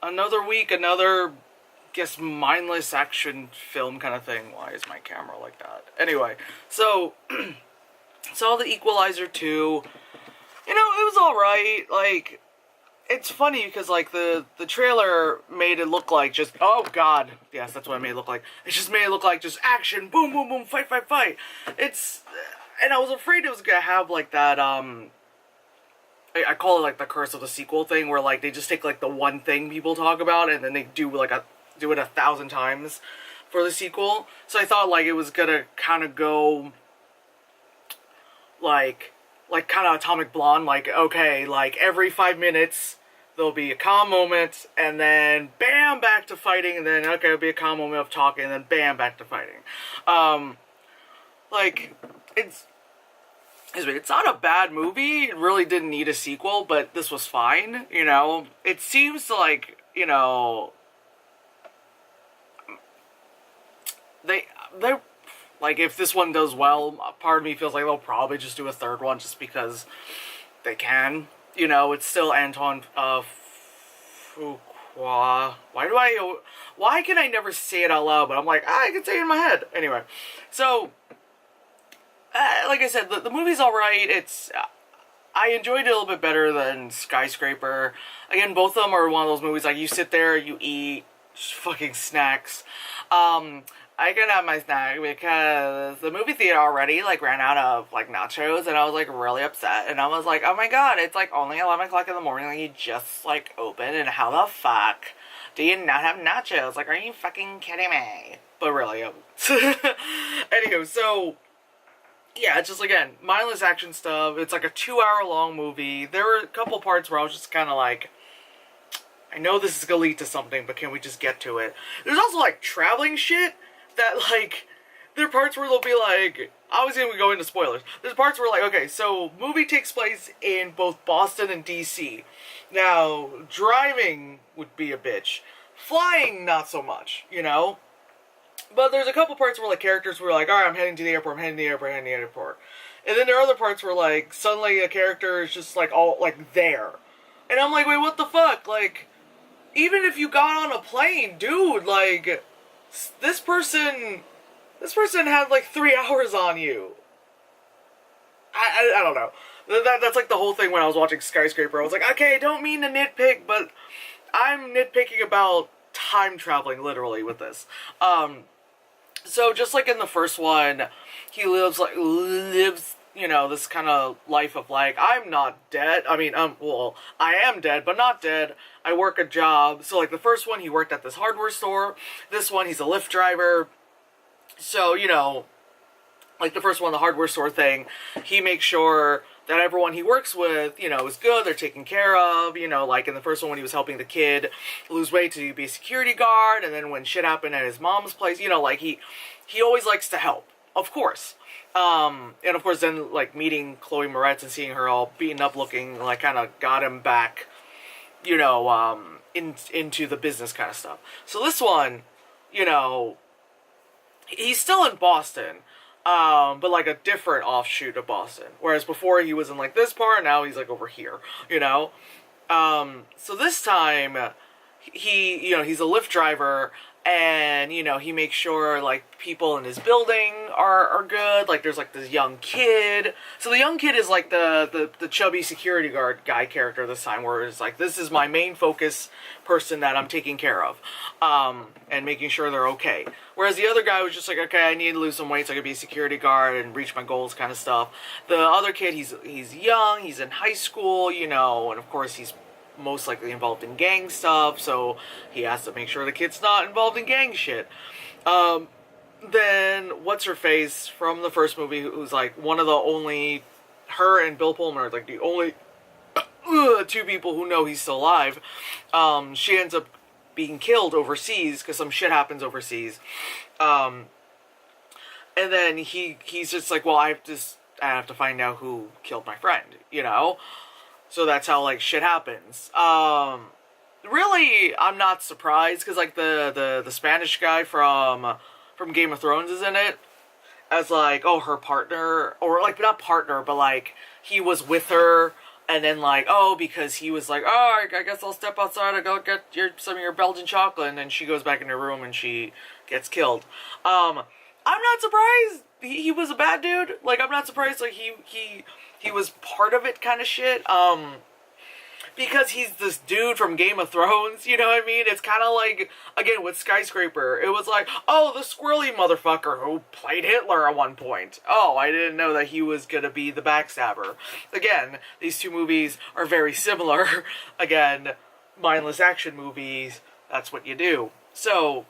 Another week, another, guess, mindless action film kind of thing. Why is my camera like that? Anyway, so, saw the Equalizer 2. You know, it was alright. Like, it's funny because, like, the trailer made it look like just, oh god, yes, that's what it made it look like. It just made it look like just action, boom, boom, boom, fight, fight, fight. And I was afraid it was gonna have, like, that, I call it, like, the curse of the sequel thing, where, like, they just take, like, the one thing people talk about, and then they do it 1,000 times for the sequel. So I thought, like, it was gonna kind of go, like kind of Atomic Blonde, like, okay, like, every 5 minutes, there'll be a calm moment, and then, bam, back to fighting, and then, okay, it'll be a calm moment of talking, and then, bam, back to fighting. Like, it's not a bad movie. It really didn't need a sequel, but this was fine, you know? It seems like, you know, they're like, if this one does well, part of me feels like they'll probably just do a third one just because they can. You know, it's still Antoine Fuqua. Why can I never say it out loud? But I'm like, I can say it in my head. Anyway, so, like I said, the movie's alright. I enjoyed it a little bit better than Skyscraper. Again, both of them are one of those movies, like, you sit there, you eat fucking snacks. I can have my snack because the movie theater already, like, ran out of, like, nachos, and I was, like, really upset, and I was like, oh my god, it's, like, only 11 o'clock in the morning, like, you just, like, opened, and how the fuck do you not have nachos? Like, are you fucking kidding me? But really, anywho, so, yeah, it's just, again, mindless action stuff. It's, like, a 2-hour-long movie. There were a couple parts where I was just kind of like, I know this is gonna lead to something, but can we just get to it? There's also, like, traveling shit that, like, there are parts where they'll be like, obviously we go into spoilers. There's parts where, like, okay, so movie takes place in both Boston and DC. Now, driving would be a bitch. Flying, not so much, you know? But there's a couple parts where, like, characters were like, alright, I'm heading to the airport, I'm heading to the airport, I'm heading to the airport. And then there are other parts where, like, suddenly a character is just, like, all, like, there. And I'm like, wait, what the fuck? Like, even if you got on a plane, dude, like, this person had, like, 3 hours on you. I don't know. That's, like, the whole thing when I was watching Skyscraper. I was like, okay, I don't mean to nitpick, but I'm nitpicking about time traveling, literally, with this. So, just like in the first one, he lives, you know, this kind of life of, like, I'm not dead. I mean, well, I am dead, but not dead. I work a job. So, like, the first one, he worked at this hardware store. This one, he's a Lyft driver. So, you know, like the first one, the hardware store thing, he makes sure that everyone he works with, you know, is good, they're taken care of, you know, like in the first one when he was helping the kid lose weight to be a security guard, and then when shit happened at his mom's place, you know, like, he always likes to help, of course. And of course then, like, meeting Chloe Moretz and seeing her all beaten up looking, like, kind of got him back, you know, into the business kind of stuff. So this one, you know, he's still in Boston, but, like, a different offshoot of Boston. Whereas before he was in, like, this part, now he's, like, over here, you know? So this time, he, you know, he's a Lyft driver, and, you know, he makes sure, like, people in his building are good. Like, there's, like, this young kid. So the young kid is, like, the chubby security guard guy character this time, where it's like, this is my main focus person that I'm taking care of, and making sure they're okay. Whereas the other guy was just like, okay, I need to lose some weight so I can be a security guard and reach my goals kind of stuff. The other kid, he's young, he's in high school, you know, and of course he's most likely involved in gang stuff, so he has to make sure the kid's not involved in gang shit. Then, what's-her-face from the first movie, who's, like, one of the only, her and Bill Pullman are, like, the only two people who know he's still alive. She ends up being killed overseas, because some shit happens overseas. And then he's just like, well, I have to find out who killed my friend, you know? So that's how, like, shit happens. Really, I'm not surprised, because, like, the Spanish guy from Game of Thrones is in it, as, like, oh, her partner, or, like, not partner, but, like, he was with her, And then like, oh, because he was like, oh, I guess I'll step outside and go get some of your Belgian chocolate, and then she goes back in her room and she gets killed. I'm not surprised he was a bad dude. Like, I'm not surprised like he was part of it kind of shit. Because he's this dude from Game of Thrones, you know what I mean? It's kind of like, again, with Skyscraper, it was like, oh, the squirrely motherfucker who played Hitler at one point. Oh, I didn't know that he was gonna be the backstabber. Again, these two movies are very similar. Again, mindless action movies, that's what you do. So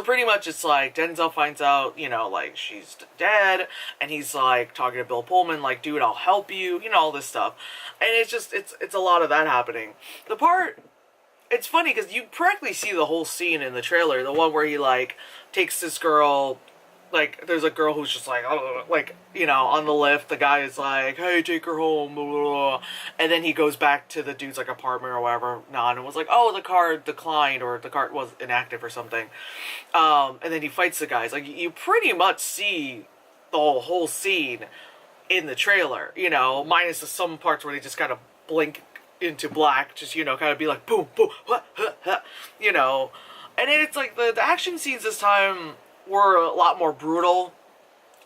pretty much it's like, Denzel finds out, you know, like, she's dead, and he's like, talking to Bill Pullman, like, dude, I'll help you, you know, all this stuff. And it's just, it's a lot of that happening. It's funny, because you practically see the whole scene in the trailer, the one where he, like, takes this girl, like, there's a girl who's just like, oh, like, you know, on the lift, the guy is like, hey, take her home, blah, blah, blah. And then he goes back to the dude's, like, apartment or whatever, and was like, oh, the card declined, or the card was inactive or something. And then he fights the guys. Like, you pretty much see the whole scene in the trailer, you know, minus some parts where they just kind of blink into black, just, you know, kind of be like, boom, boom, what, huh, huh, you know. And it's like, the action scenes this time were a lot more brutal,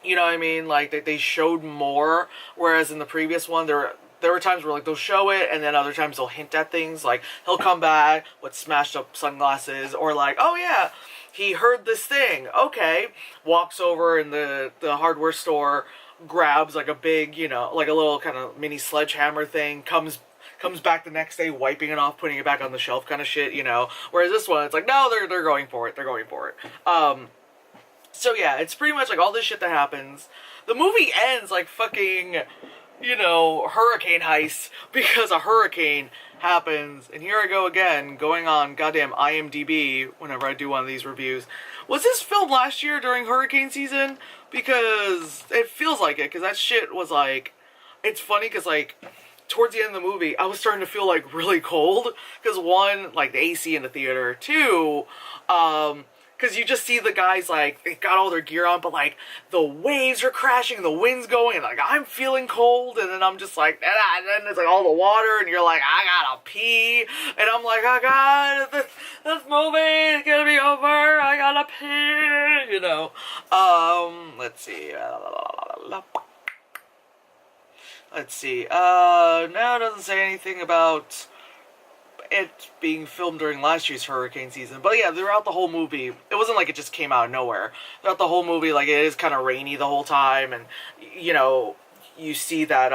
you know what I mean? Like, they showed more, whereas in the previous one, there were times where, like, they'll show it, and then other times they'll hint at things, like, he'll come back with smashed up sunglasses, or like, oh yeah, he heard this thing, okay, walks over in the hardware store, grabs, like, a big, you know, like a little kind of mini sledgehammer thing, comes back the next day, wiping it off, putting it back on the shelf kind of shit, you know, whereas this one, it's like, no, they're going for it, So yeah, it's pretty much like all this shit that happens. The movie ends like fucking, you know, hurricane heist, because a hurricane happens. And here I go again, going on goddamn IMDb whenever I do one of these reviews. Was this filmed last year during hurricane season? Because it feels like it, because that shit was like, it's funny because like, towards the end of the movie, I was starting to feel like really cold, because one, like the AC in the theater, two, because you just see the guys, like, they got all their gear on, but, like, the waves are crashing, the wind's going, and, like, I'm feeling cold, and then I'm just like, and then it's, like, all the water, and you're like, I gotta pee, and I'm like, oh, God, this movie is gonna be over, I gotta pee, you know. Let's see. No, it doesn't say anything about it being filmed during last year's hurricane season. But yeah, throughout the whole movie, it wasn't like it just came out of nowhere. Throughout the whole movie, like, it is kind of rainy the whole time, and, you know, you see that,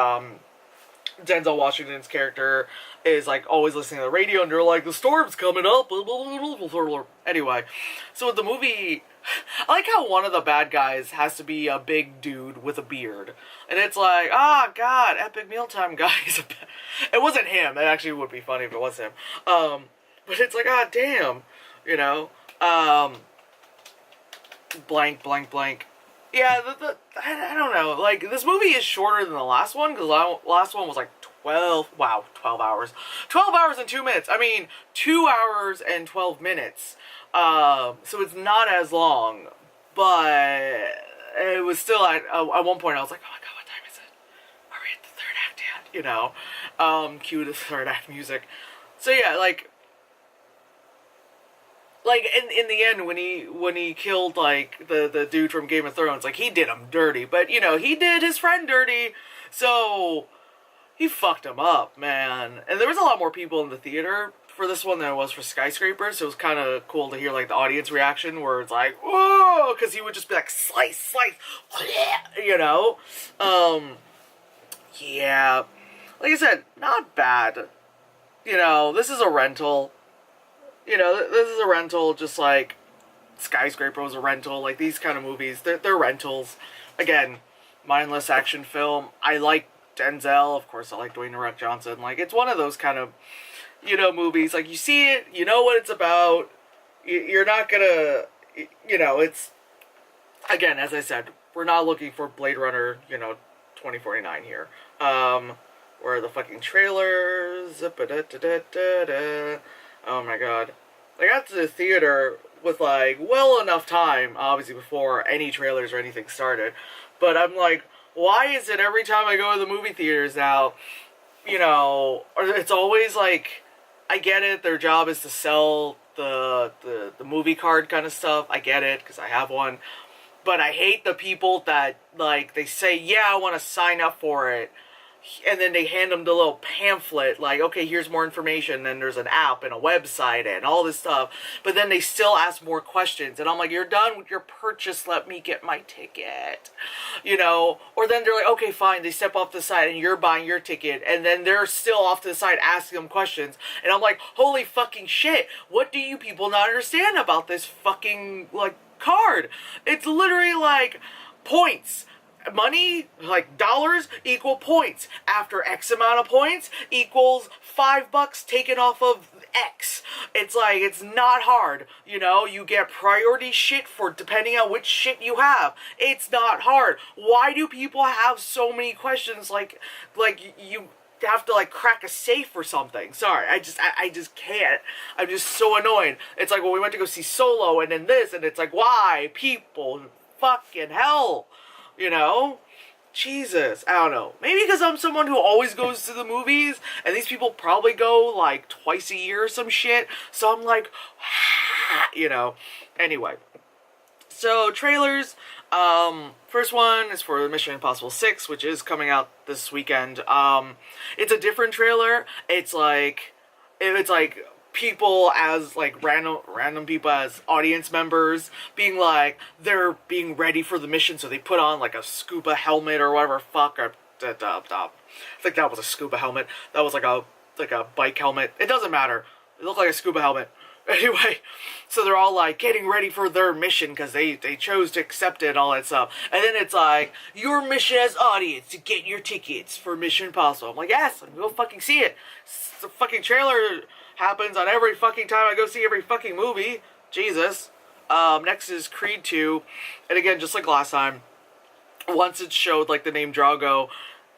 Denzel Washington's character is, like, always listening to the radio, and they're like, the storm's coming up, blah, blah, blah, blah, blah, blah. Anyway, so with the movie, I like how one of the bad guys has to be a big dude with a beard. And it's like, ah, God, epic mealtime guys. It wasn't him. It actually would be funny if it was him. But it's like, ah, damn. You know? Blank, blank, blank. Yeah, I don't know. Like, this movie is shorter than the last one, because the last one was like 12 hours. 12 hours and 2 minutes. I mean, 2 hours and 12 minutes. So it's not as long, but it was still at one point I was like, oh my God, what time is it? Are we at the third act yet? You know, cue the third act music. So yeah, like in the end, when he killed, like, the dude from Game of Thrones, like, he did him dirty, but, you know, he did his friend dirty, so he fucked him up, man. And there was a lot more people in the theater for this one than it was for Skyscraper, so it was kind of cool to hear, like, the audience reaction, where it's like, whoa, because he would just be like, slice, slice, you know? Yeah. Like I said, not bad. You know, this is a rental. You know, this is a rental, just like Skyscraper was a rental. Like, these kind of movies, they're rentals. Again, mindless action film. I like Denzel. Of course, I like Dwayne The Rock Johnson. Like, it's one of those kind of, you know, movies. Like, you see it, you know what it's about. You're not gonna, you know, it's, again, as I said, we're not looking for Blade Runner, you know, 2049 here. Where are the fucking trailers? Oh my God. I got to the theater with, like, well enough time, obviously, before any trailers or anything started. But I'm like, why is it every time I go to the movie theaters now, you know, or it's always like, I get it, their job is to sell the movie card kind of stuff. I get it, because I have one. But I hate the people that, like, they say, yeah, I want to sign up for it. And then they hand them the little pamphlet, like, okay, here's more information, and there's an app and a website and all this stuff. But then they still ask more questions. And I'm like, you're done with your purchase, let me get my ticket. You know? Or then they're like, okay, fine, they step off the side and you're buying your ticket. And then they're still off to the side asking them questions. And I'm like, holy fucking shit, what do you people not understand about this fucking, like, card? It's literally like points. Money, like dollars, equal points. After X amount of points equals $5 taken off of X. It's like, it's not hard. You know, you get priority shit for depending on which shit you have. It's not hard. Why do people have so many questions? Like you have to like crack a safe or something. Sorry, I just can't. I'm just so annoyed. It's like, well, we went to go see Solo and then this, and it's like, why? People, fucking hell. You know? Jesus. I don't know. Maybe because I'm someone who always goes to the movies, and these people probably go, like, twice a year or some shit. So I'm like, you know. Anyway. So, trailers. First one is for Mission Impossible 6, which is coming out this weekend. It's a different trailer. It's like people as like random people as audience members being like, they're being ready for the mission, so they put on like a scuba helmet or whatever fuck. I think that was a scuba helmet. That was like a bike helmet. It doesn't matter. It looked like a scuba helmet. Anyway, so they're all like getting ready for their mission because they chose to accept it and all that stuff. And then it's like, your mission as audience to get your tickets for Mission Impossible. I'm like, yes, I'm gonna fucking see it. The fucking trailer happens on every fucking time I go see every fucking movie. Jesus. Next is Creed 2. And again, just like last time, once it showed like the name Drago,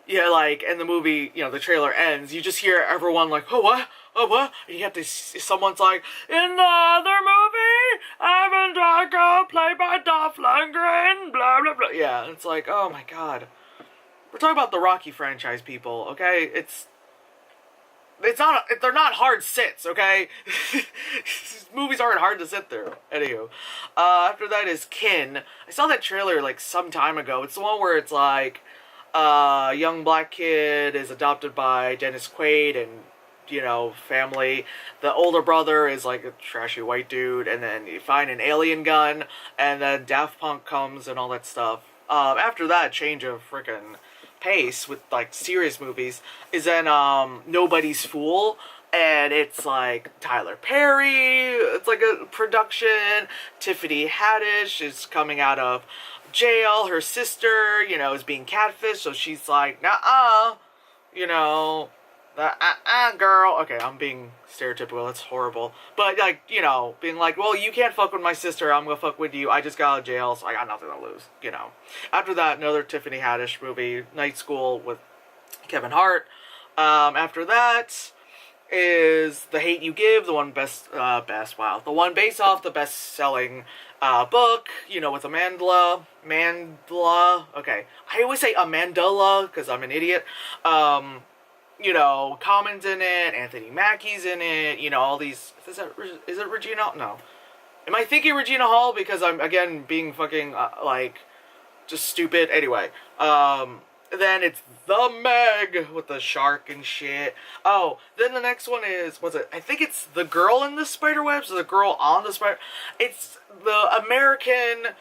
yeah, like, and the movie, you know, the trailer ends, you just hear everyone like, oh, what? Oh, what? And you have to, someone's like, in the other movie, Ivan Drago, played by Dolph Lundgren, blah, blah, blah. Yeah, it's like, oh my god. We're talking about the Rocky franchise, people, okay? It's not, they're not hard sits, okay? Movies aren't hard to sit through. Anywho. After that is Kin. I saw that trailer, like, some time ago. It's the one where it's like, young black kid is adopted by Dennis Quaid and, you know, family. The older brother is like a trashy white dude, and then you find an alien gun, and then Daft Punk comes and all that stuff. After that, change of frickin' pace with like serious movies is then Nobody's Fool, and it's like Tyler Perry. It's like a production. Tiffany Haddish is coming out of jail. Her sister, you know, is being catfished, so she's like, nah, you know, girl. Okay, I'm being stereotypical, that's horrible. But, like, you know, being like, well, you can't fuck with my sister, I'm gonna fuck with you, I just got out of jail, so I got nothing to lose, you know. After that, another Tiffany Haddish movie, Night School with Kevin Hart. After that is The Hate You Give, the one the one based off the best-selling book, you know, with Amandla, okay, I always say Amandla, because I'm an idiot. You know, Common's in it, Anthony Mackie's in it, you know, all these, is it Regina? No. Am I thinking Regina Hall because I'm, again, being fucking, like, just stupid? Anyway, then it's The Meg with the shark and shit. Oh, then the next one is, I think it's The Girl in the Spiderwebs, or The Girl on the Spider... It's the American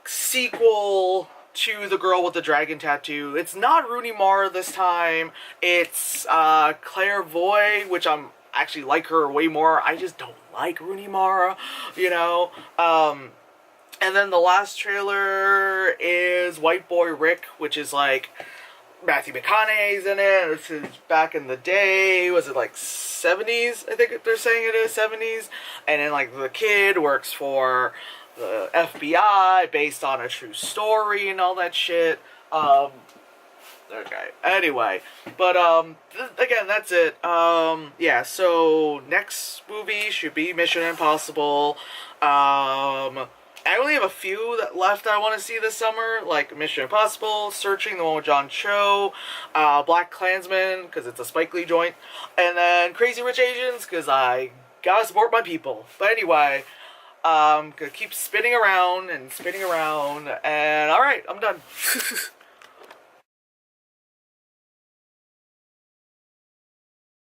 sequel to The Girl with the Dragon Tattoo. It's not Rooney Mara this time. It's Claire Voy, which I'm actually like her way more. I just don't like Rooney Mara, you know. And then the last trailer is White Boy Rick, which is like Matthew McConaughey's in it. This is back in the day. Was it like 70s? I think they're saying it is 70s. And then like the kid works for the FBI based on a true story and all that shit. Okay. Anyway, but again, that's it. Yeah. So next movie should be Mission Impossible. I only have a few that left I want to see this summer, like Mission Impossible, Searching, the one with John Cho, Black Klansman, because it's a Spike Lee joint, and then Crazy Rich Asians, because I gotta support my people. But anyway, gonna keep spinning around, and alright, I'm done.